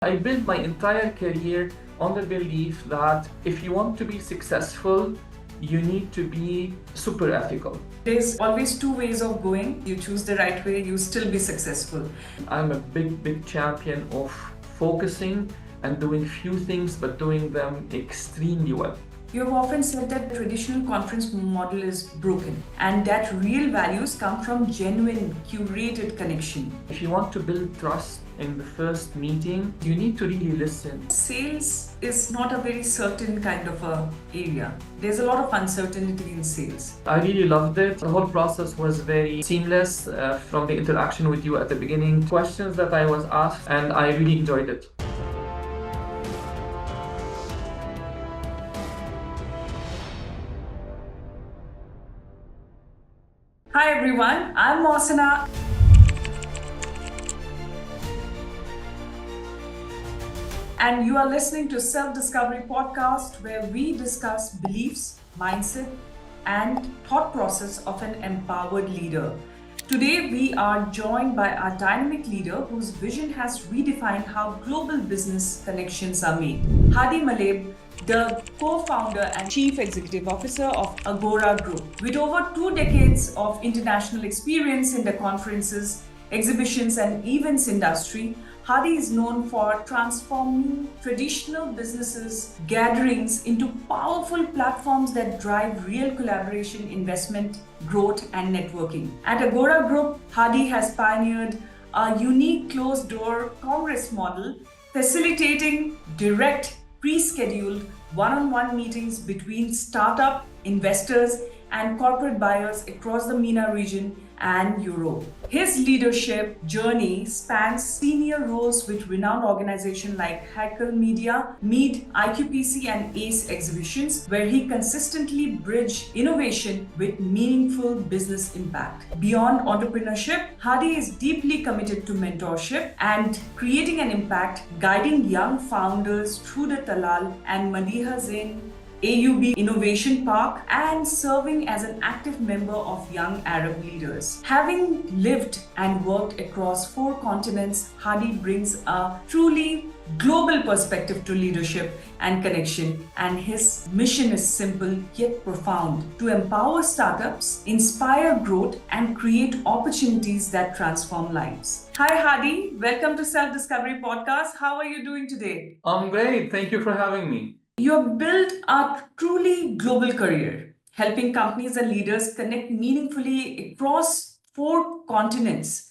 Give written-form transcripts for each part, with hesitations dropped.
I built my entire career on the belief that if you want to be successful, you need to be super ethical. There's always two ways of going. You choose the right way, you still be successful. I'm a big champion of focusing and doing few things, but doing them extremely well. You have often said that the traditional conference model is broken and that real values come from genuine, curated connection. If you want to build trust in the first meeting, you need to really listen. Sales is not a very certain kind of a area. There's a lot of uncertainty in sales. I really loved it. The whole process was very seamless from the interaction with you at the beginning, questions that I was asked, and I really enjoyed it. Hi everyone, I'm Mohsinaa. And you are listening to Self-Discovery Podcast, where we discuss beliefs, mindset, and thought process of an empowered leader. Today, we are joined by our dynamic leader whose vision has redefined how global business connections are made. Hadi Malaeb, the co-founder and chief executive officer of Agora Group. With over 2 decades of international experience in the conferences, exhibitions, and events industry, Hadi is known for transforming traditional businesses gatherings into powerful platforms that drive real collaboration, investment, growth, and networking. At Agora Group, Hadi has pioneered a unique closed-door congress model, facilitating direct, pre-scheduled one-on-one meetings between startup investors and corporate buyers across the MENA region and Europe. His leadership journey spans senior roles with renowned organizations like Haykal Media, MEED, IQPC, and ACE exhibitions, where he consistently bridged innovation with meaningful business impact. Beyond entrepreneurship, Hadi is deeply committed to mentorship and creating an impact, guiding young founders through the Talal and Madiha Zain AUB Innovation Park, and serving as an active member of Young Arab Leaders. Having lived and worked across 4 continents, Hadi brings a truly global perspective to leadership and connection, and his mission is simple yet profound: to empower startups, inspire growth, and create opportunities that transform lives. Hi Hadi, welcome to Self-Discovery Podcast. How are you doing today? I'm great. Thank you for having me. You have built a truly global career, helping companies and leaders connect meaningfully across 4 continents.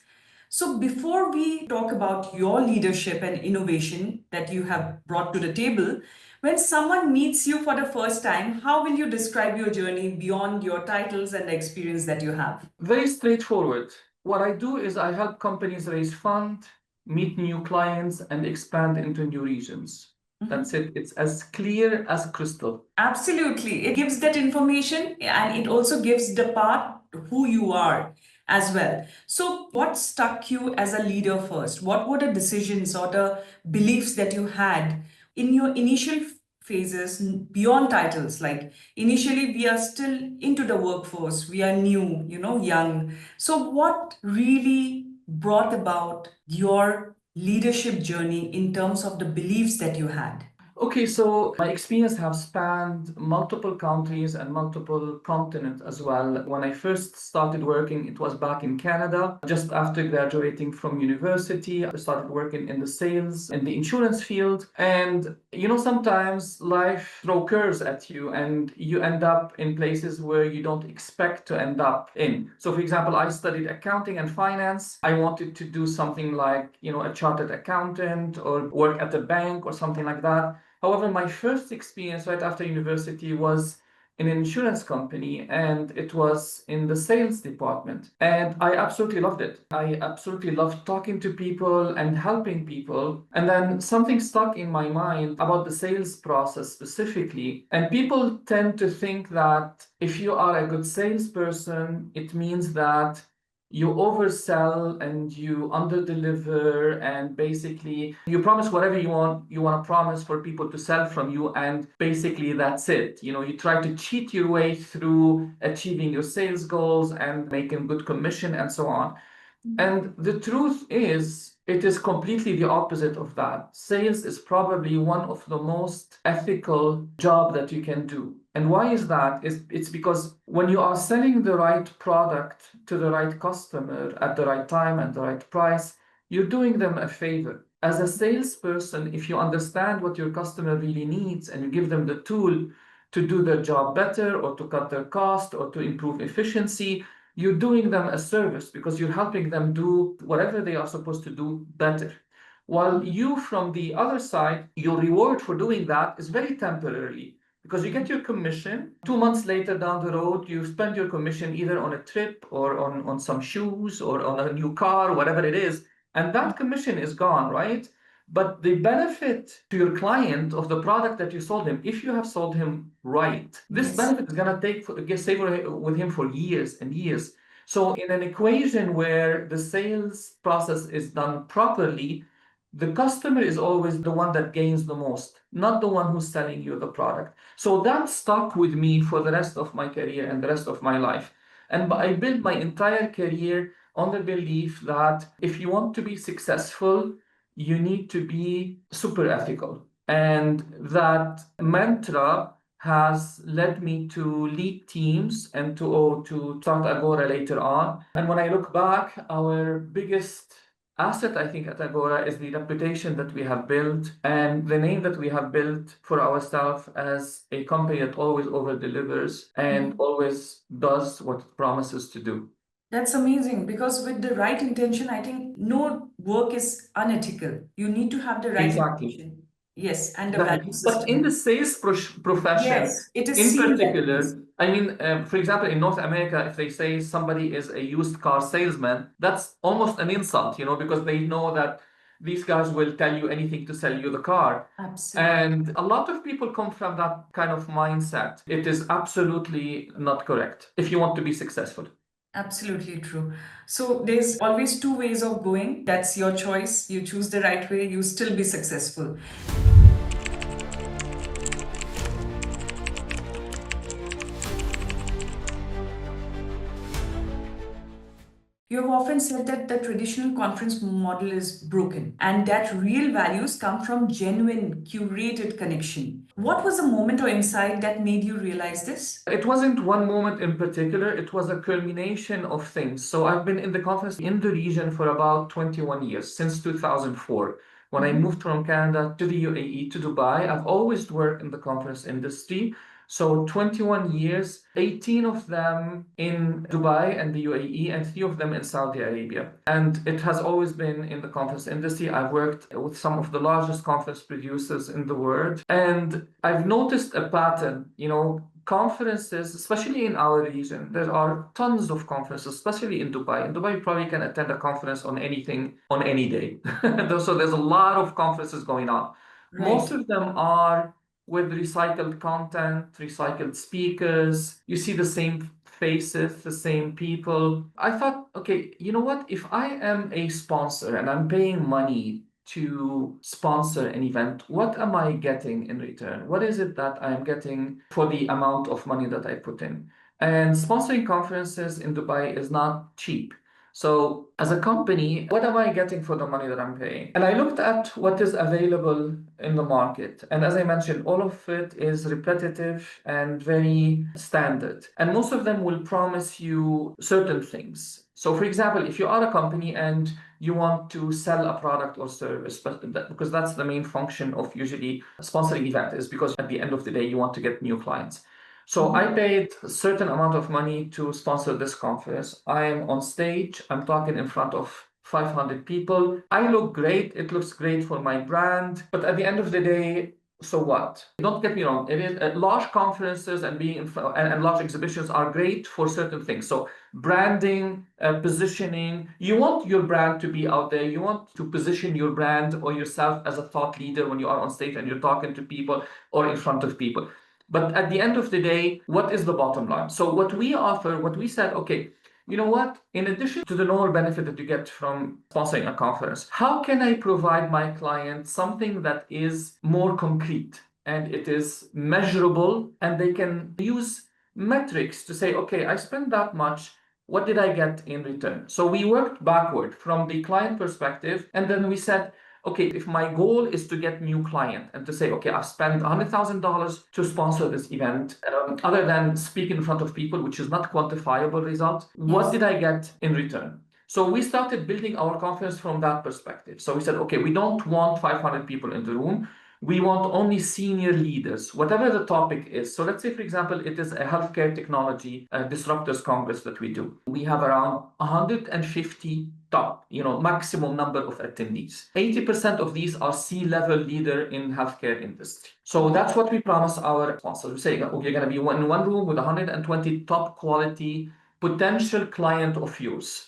So, before we talk about your leadership and innovation that you have brought to the table, when someone meets you for the first time, how will you describe your journey beyond your titles and the experience that you have? Very straightforward. What I do is I help companies raise funds, meet new clients, and expand into new regions. That's it. It's as clear as crystal. Absolutely. It gives that information and it also gives the part who you are as well. So, what struck you as a leader first? What were the decisions or the beliefs that you had in your initial phases beyond titles? Like initially, we are still into the workforce, we are new, young. So, what really brought about your leadership journey in terms of the beliefs that you had? Okay, so my experience has spanned multiple countries and multiple continents as well. When I first started working, it was back in Canada. Just after graduating from university, I started working in the sales in the insurance field. And sometimes life throws curves at you and you end up in places where you don't expect to end up in. So for example, I studied accounting and finance. I wanted to do something like, a chartered accountant or work at a bank or something like that. However, my first experience right after university was in an insurance company, and it was in the sales department. And I absolutely loved it. I absolutely loved talking to people and helping people. And then something stuck in my mind about the sales process specifically. And people tend to think that if you are a good salesperson, it means that you oversell and you underdeliver, and basically you promise whatever you want to promise for people to sell from you, and basically that's it. You try to cheat your way through achieving your sales goals and making good commission and so on. And the truth is, It is completely the opposite of that. Sales is probably one of the most ethical job that you can do. And why is that? It's because when you are selling the right product to the right customer at the right time and the right price, you're doing them a favor. As a salesperson, if you understand what your customer really needs and you give them the tool to do their job better or to cut their cost or to improve efficiency, you're doing them a service because you're helping them do whatever they are supposed to do better. While you, from the other side, your reward for doing that is very temporary because you get your commission. 2 months later down the road, you spend your commission either on a trip or on some shoes or on a new car, whatever it is, and that commission is gone, right? But the benefit to your client of the product that you sold him, if you have sold him right, this benefit is going to stay with him for years and years. So in an equation where the sales process is done properly, the customer is always the one that gains the most, not the one who's selling you the product. So that stuck with me for the rest of my career and the rest of my life. And I built my entire career on the belief that if you want to be successful, you need to be super ethical. And that mantra has led me to lead teams and to start Agora later on. And when I look back, our biggest asset, I think, at Agora is the reputation that we have built and the name that we have built for ourselves as a company that always over delivers and always does what it promises to do. That's amazing because with the right intention, I think no work is unethical. You need to have the right Exactly. intention. Yes, and the Exactly. value But in system. the sales profession, Yes, it is in seen that way. particular, I mean, for example, in North America, if they say somebody is a used car salesman, that's almost an insult, because they know that these guys will tell you anything to sell you the car. Absolutely. And a lot of people come from that kind of mindset. It is absolutely not correct if you want to be successful. Absolutely true. So there's always two ways of going. That's your choice. You choose the right way, you still be successful. You have often said that the traditional conference model is broken and that real values come from genuine, curated connection. What was the moment or insight that made you realize this? It wasn't one moment in particular, it was a culmination of things. So I've been in the conference in the region for about 21 years, since 2004. When I moved from Canada to the UAE, to Dubai, I've always worked in the conference industry. So 21 years, 18 of them in Dubai and the UAE, and 3 of them in Saudi Arabia. And it has always been in the conference industry. I've worked with some of the largest conference producers in the world. And I've noticed a pattern, conferences, especially in our region, there are tons of conferences, especially in Dubai. In Dubai, you probably can attend a conference on anything on any day. So there's a lot of conferences going on. Right. Most of them are with recycled content, recycled speakers. You see the same faces, the same people. I thought, okay, you know what? If I am a sponsor and I'm paying money to sponsor an event, what am I getting in return? What is it that I'm getting for the amount of money that I put in? And sponsoring conferences in Dubai is not cheap. So as a company, what am I getting for the money that I'm paying? And I looked at what is available in the market. And as I mentioned, all of it is repetitive and very standard. And most of them will promise you certain things. So for example, if you are a company and you want to sell a product or service, because that's the main function of usually sponsoring event, is because at the end of the day, you want to get new clients. So I paid a certain amount of money to sponsor this conference. I'm on stage, I'm talking in front of 500 people. I look great, it looks great for my brand, but at the end of the day, so what? Don't get me wrong, it is large conferences and being and large exhibitions are great for certain things. So branding, positioning, you want your brand to be out there, you want to position your brand or yourself as a thought leader when you are on stage and you're talking to people or in front of people. But at the end of the day, what is the bottom line? So what we offer, what we said, okay, you know what? In addition to the normal benefit that you get from sponsoring a conference, how can I provide my client something that is more concrete and it is measurable and they can use metrics to say, okay, I spend that much. what did I get in return? So we worked backward from the client perspective, and then we said, okay, if my goal is to get new client and to say, okay, I've spent $100,000 to sponsor this event, other than speak in front of people, which is not quantifiable result, what did I get in return? So we started building our confidence from that perspective. So we said, okay, we don't want 500 people in the room. We want only senior leaders, whatever the topic is. So let's say, for example, it is a healthcare technology disruptors congress that we do. We have around 150 top, maximum number of attendees. 80% of these are C-level leader in healthcare industry. So that's what we promise our sponsors. We say, okay, you're going to be in one room with 120 top quality potential client of yours.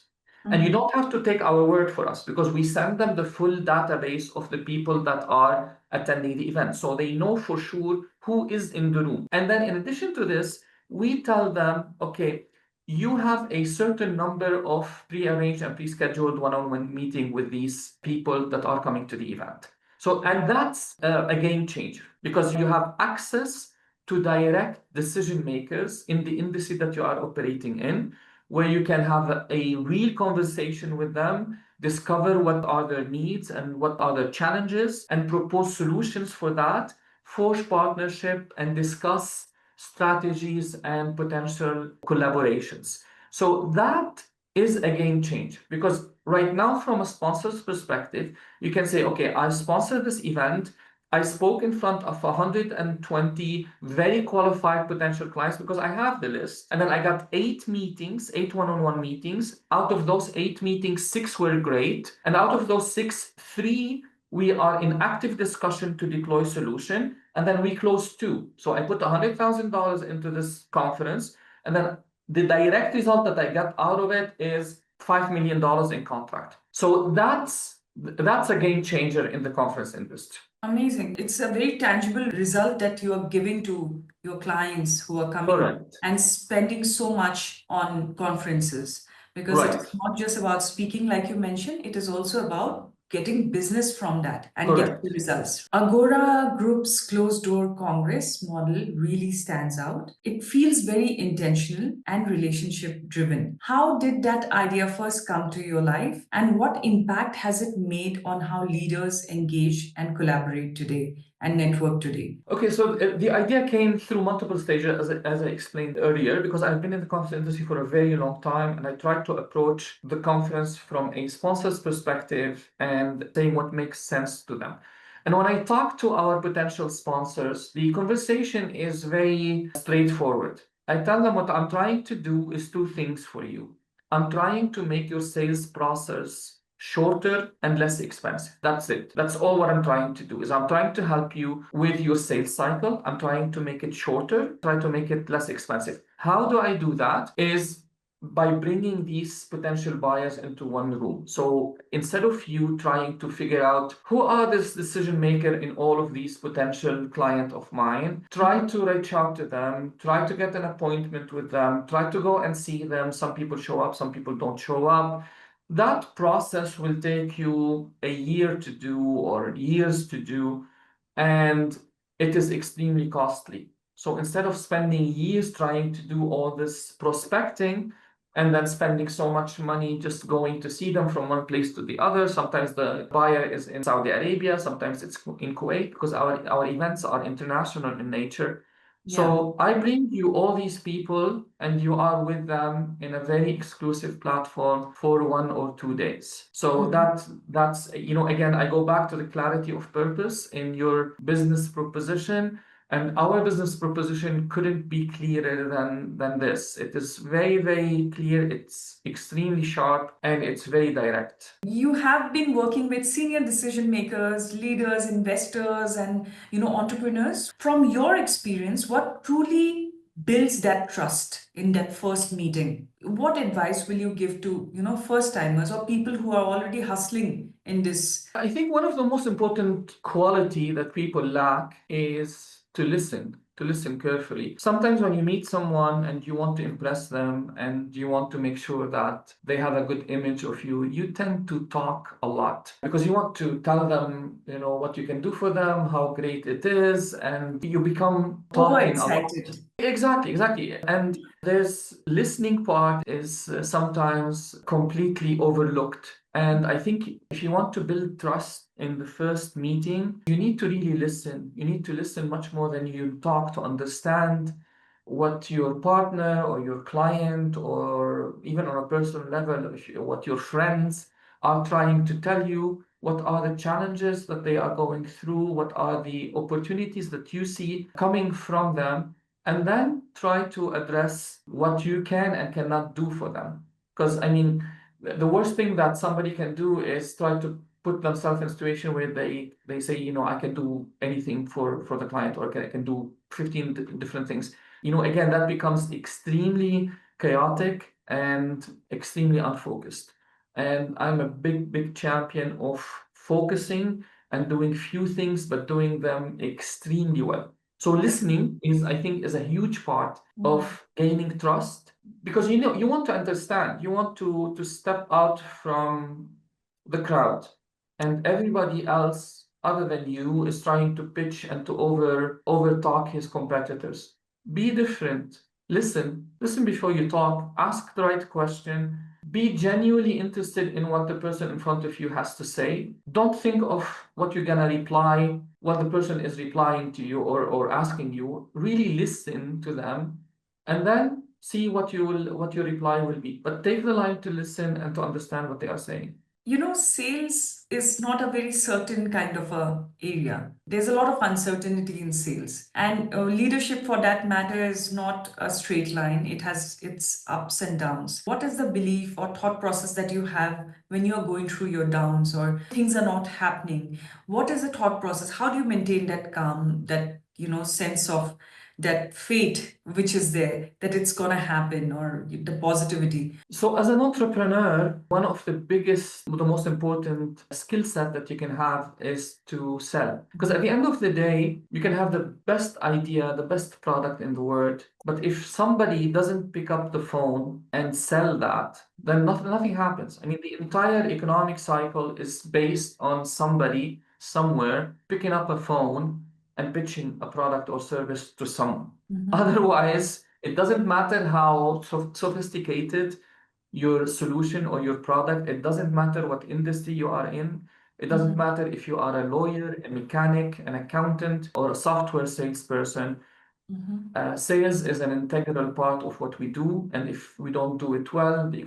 And you don't have to take our word for us, because we send them the full database of the people that are attending the event. So they know for sure who is in the room. And then in addition to this, we tell them, okay, you have a certain number of pre-arranged and pre-scheduled one-on-one meeting with these people that are coming to the event. So, and that's a game changer, because you have access to direct decision makers in the industry that you are operating in, where you can have a real conversation with them, discover what are their needs and what are their challenges, and propose solutions for that, forge partnership, and discuss strategies and potential collaborations. So that is a game changer, because right now, from a sponsor's perspective, you can say, okay, I sponsored this event. I spoke in front of 120 very qualified potential clients because I have the list. And then I got 8 meetings, 8 one-on-one meetings. Out of those 8 meetings, 6 were great. And out of those 6, 3, we are in active discussion to deploy solution. And then we closed 2. So I put $100,000 into this conference. And then the direct result that I got out of it is $5 million in contract. So that's a game changer in the conference industry. Amazing. It's a very tangible result that you are giving to your clients who are coming and spending so much on conferences, because it's not just about speaking, like you mentioned, it is also about getting business from that and getting the results. Agora Group's closed door congress model really stands out. It feels very intentional and relationship driven. How did that idea first come to your life, and what impact has it made on how leaders engage and collaborate today and network today? Okay, so the idea came through multiple stages, as I explained earlier, because I've been in the conference industry for a very long time, and I tried to approach the conference from a sponsor's perspective and saying what makes sense to them. And when I talk to our potential sponsors, the conversation is very straightforward. I tell them what I'm trying to do is 2 things for you. I'm trying to make your sales process shorter and less expensive. That's it. That's all what I'm trying to do, is I'm trying to help you with your sales cycle. I'm trying to make it shorter, try to make it less expensive. How do I do that? Is by bringing these potential buyers into one room. So instead of you trying to figure out who are this decision maker in all of these potential client of mine, try to reach out to them, try to get an appointment with them, try to go and see them. Some people show up, some people don't show up. That process will take you a year to do or years to do, and it is extremely costly. So instead of spending years trying to do all this prospecting and then spending so much money just going to see them from one place to the other, sometimes the buyer is in Saudi Arabia, sometimes it's in Kuwait, because our events are international in nature. So I bring you all these people, and you are with them in a very exclusive platform for 1 or 2 days. So that's again, I go back to the clarity of purpose in your business proposition. And our business proposition couldn't be clearer than this. It is very, very clear. It's extremely sharp, and it's very direct. You have been working with senior decision makers, leaders, investors, and entrepreneurs. From your experience, what truly builds that trust in that first meeting? What advice will you give to first timers or people who are already hustling in this? I think one of the most important quality that people lack is to listen carefully. Sometimes when you meet someone and you want to impress them and you want to make sure that they have a good image of you, you tend to talk a lot because you want to tell them, what you can do for them, how great it is, and you become talking a lot. Exactly. And there's listening part is sometimes completely overlooked. And I think if you want to build trust in the first meeting, you need to really listen. You need to listen much more than you talk to understand what your partner or your client, or even on a personal level, what your friends are trying to tell you. What are the challenges that they are going through? What are the opportunities that you see coming from them? And then try to address what you can and cannot do for them. Because I mean, the worst thing that somebody can do is try to put themselves in a situation where they say, I can do anything for the client, or I can do 15 different things. Again, that becomes extremely chaotic and extremely unfocused. And I'm a big champion of focusing and doing few things, but doing them extremely well. So listening I think, is a huge part of gaining trust, because you want to understand, you want to step out from the crowd, and everybody else other than you is trying to pitch and to over talk his competitors. Be different. Listen before you talk. Ask the right question. Be genuinely interested in what the person in front of you has to say. Don't think of what you're gonna reply, what the person is replying to you or asking you. Really listen to them, and then see what your reply will be. But take the time to listen and to understand what they are saying. Sales is not a very certain kind of a area. There's a lot of uncertainty in sales, and leadership, for that matter, is not a straight line. It has its ups and downs. What is the belief or thought process that you have when you're going through your downs or things are not happening? What is the thought process? How do you maintain that calm, that sense of that fate which is there, that it's gonna happen, or the positivity? So as an entrepreneur, one of the most important skill set that you can have is to sell. Because at the end of the day, you can have the best idea, the best product in the world, but if somebody doesn't pick up the phone and sell that, then nothing happens. I mean, the entire economic cycle is based on somebody somewhere picking up a phone and pitching a product or service to someone. Otherwise, it doesn't matter how sophisticated your solution or your product. It doesn't matter what industry you are in. It doesn't matter if you are a lawyer, a mechanic, an accountant, or a software salesperson. Sales is an integral part of what we do, and if we don't do it well, the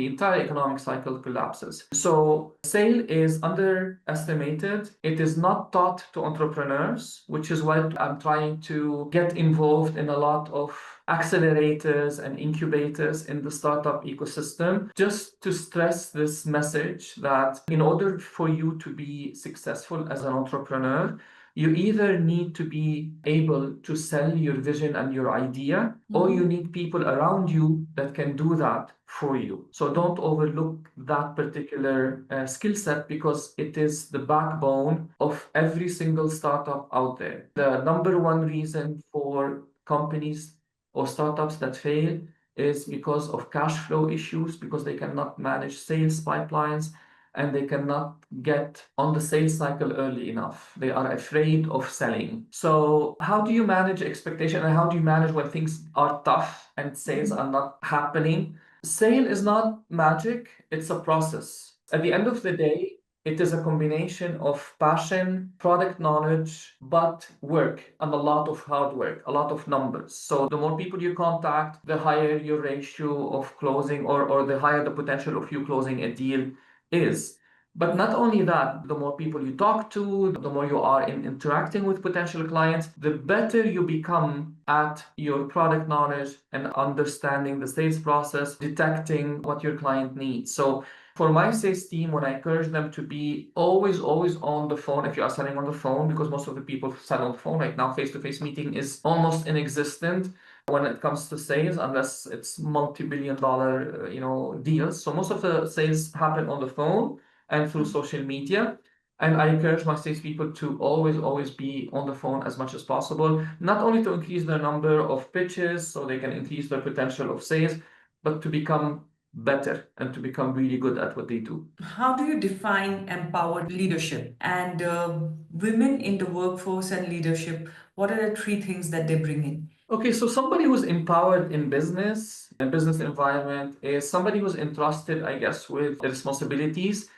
entire economic cycle collapses. So sale is underestimated. It is not taught to entrepreneurs, which is why I'm trying to get involved in a lot of accelerators and incubators in the startup ecosystem, just to stress this message that in order for you to be successful as an entrepreneur, you either need to be able to sell your vision and your idea, or you need people around you that can do that for you. So don't overlook that particular skill set, because it is the backbone of every single startup out there. The number one reason for companies or startups that fail is because of cash flow issues, because they cannot manage sales pipelines, and they cannot get on the sales cycle early enough. They are afraid of selling. So how do you manage expectation, and how do you manage when things are tough and sales are not happening? Sale is not magic, it's a process. At the end of the day, it is a combination of passion, product knowledge, but work, and a lot of hard work, a lot of numbers. So the more people you contact, the higher your ratio of closing, or the higher the potential of you closing a deal is. But not only that, the more people you talk to, the more you are interacting with potential clients, the better you become at your product knowledge and understanding the sales process, detecting what your client needs. So for my sales team, when I encourage them to be always on the phone, if you are selling on the phone, because most of the people sell on the phone right now, face-to-face meeting is almost inexistent when it comes to sales, unless it's multi-billion-dollar, deals. So most of the sales happen on the phone and through social media. And I encourage my salespeople to always be on the phone as much as possible, not only to increase their number of pitches so they can increase their potential of sales, but to become better and to become really good at what they do. How do you define empowered leadership? And women in the workforce and leadership, what are the three things that they bring in? Okay, so somebody who's empowered in business, a business environment, is somebody who's entrusted, I guess, with the responsibilities,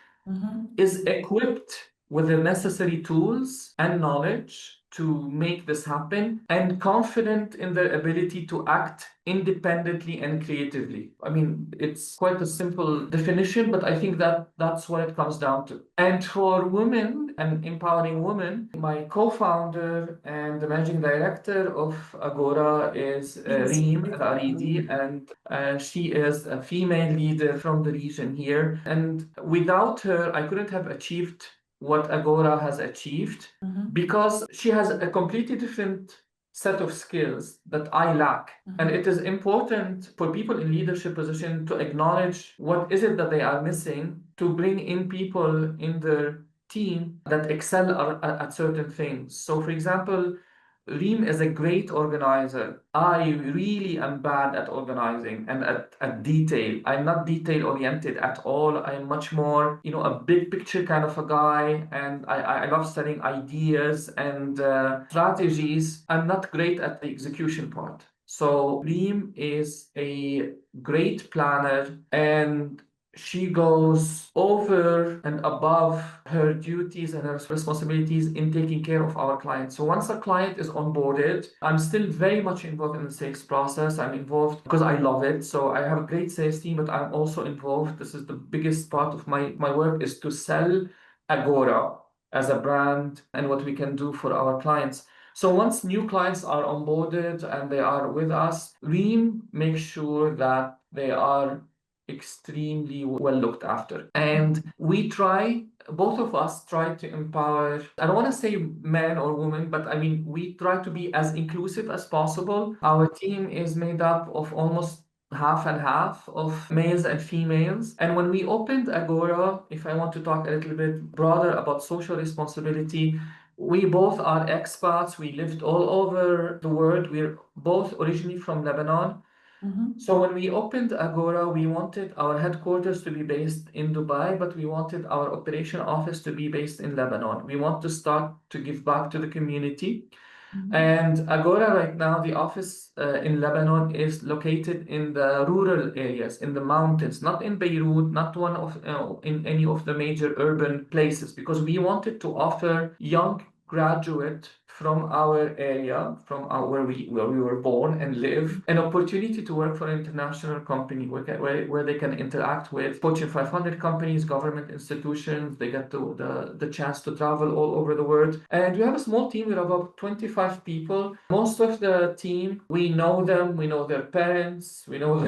is equipped with the necessary tools and knowledge to make this happen, and confident in their ability to act independently and creatively. I mean, it's quite a simple definition, but I think that that's what it comes down to. And for women and empowering women, my co-founder and the managing director of Agora is Reem, Al-Aridi, and she is a female leader from the region here. And without her, I couldn't have achieved what Agora has achieved, because she has a completely different set of skills that I lack. And it is important for people in leadership position to acknowledge what is it that they are missing, to bring in people in their team that excel at certain things. So for example, Reem is a great organizer. I really am bad at organizing and at detail. I'm not detail oriented at all. I'm much more, a big picture kind of a guy. And I love setting ideas and strategies. I'm not great at the execution part. So Reem is a great planner, and she goes over and above her duties and her responsibilities in taking care of our clients. So once a client is onboarded, I'm still very much involved in the sales process. I'm involved because I love it. So I have a great sales team, but I'm also involved. This is the biggest part of my work, is to sell Agora as a brand and what we can do for our clients. So once new clients are onboarded and they are with us, we make sure that they are extremely well looked after. And both of us try to empower, I don't want to say men or women, but I mean, we try to be as inclusive as possible. Our team is made up of almost half and half of males and females. And when we opened Agora, if I want to talk a little bit broader about social responsibility, we both are expats. We lived all over the world. We're both originally from Lebanon. So when we opened Agora, we wanted our headquarters to be based in Dubai, but we wanted our operation office to be based in Lebanon. We want to start to give back to the community. And Agora right now, the office in Lebanon is located in the rural areas, in the mountains, not in Beirut, not one of in any of the major urban places, because we wanted to offer young graduate from our area, where we were born and live, an opportunity to work for an international company where they can interact with Fortune 500 companies, government institutions. They get the chance to travel all over the world. And we have a small team with about 25 people. Most of the team, we know them, we know their parents, we know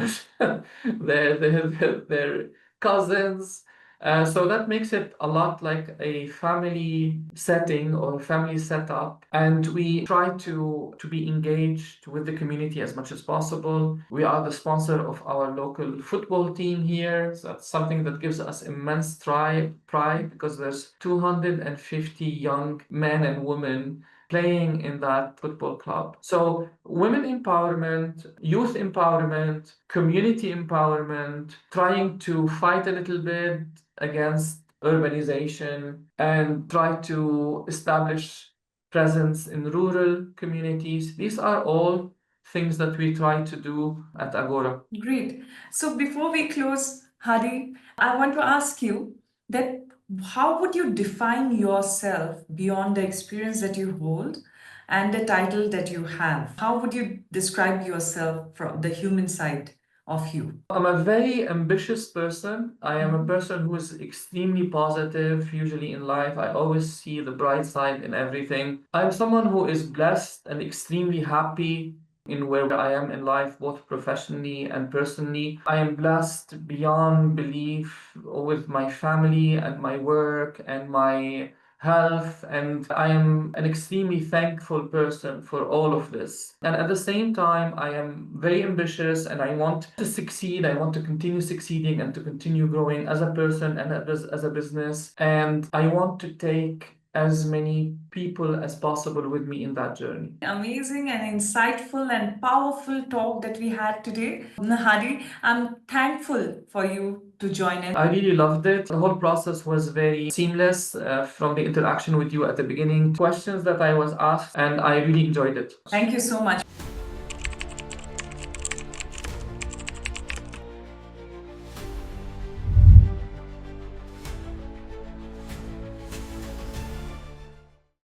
their cousins. So that makes it a lot like a family setting or family setup. And we try to be engaged with the community as much as possible. We are the sponsor of our local football team here. So that's something that gives us immense pride, because there's 250 young men and women playing in that football club. So women empowerment, youth empowerment, community empowerment, trying to fight a little bit against urbanization and try to establish presence in rural communities. These are all things that we try to do at Agora. Great. So before we close, Hadi, I want to ask you that how would you define yourself beyond the experience that you hold and the title that you have? How would you describe yourself from the human side of you? I'm a very ambitious person. I am a person who is extremely positive, usually in life. I always see the bright side in everything. I'm someone who is blessed and extremely happy in where I am in life, both professionally and personally. I am blessed beyond belief with my family and my work and my health, and I am an extremely thankful person for all of this. And at the same time, I am very ambitious and I want to succeed. I want to continue succeeding and to continue growing as a person and as a business. And I want to take as many people as possible with me in that journey. Amazing and insightful and powerful talk that we had today. Hadi, I'm thankful for you to join in. I really loved it. The whole process was very seamless from the interaction with you at the beginning, questions that I was asked, and I really enjoyed it. Thank you so much.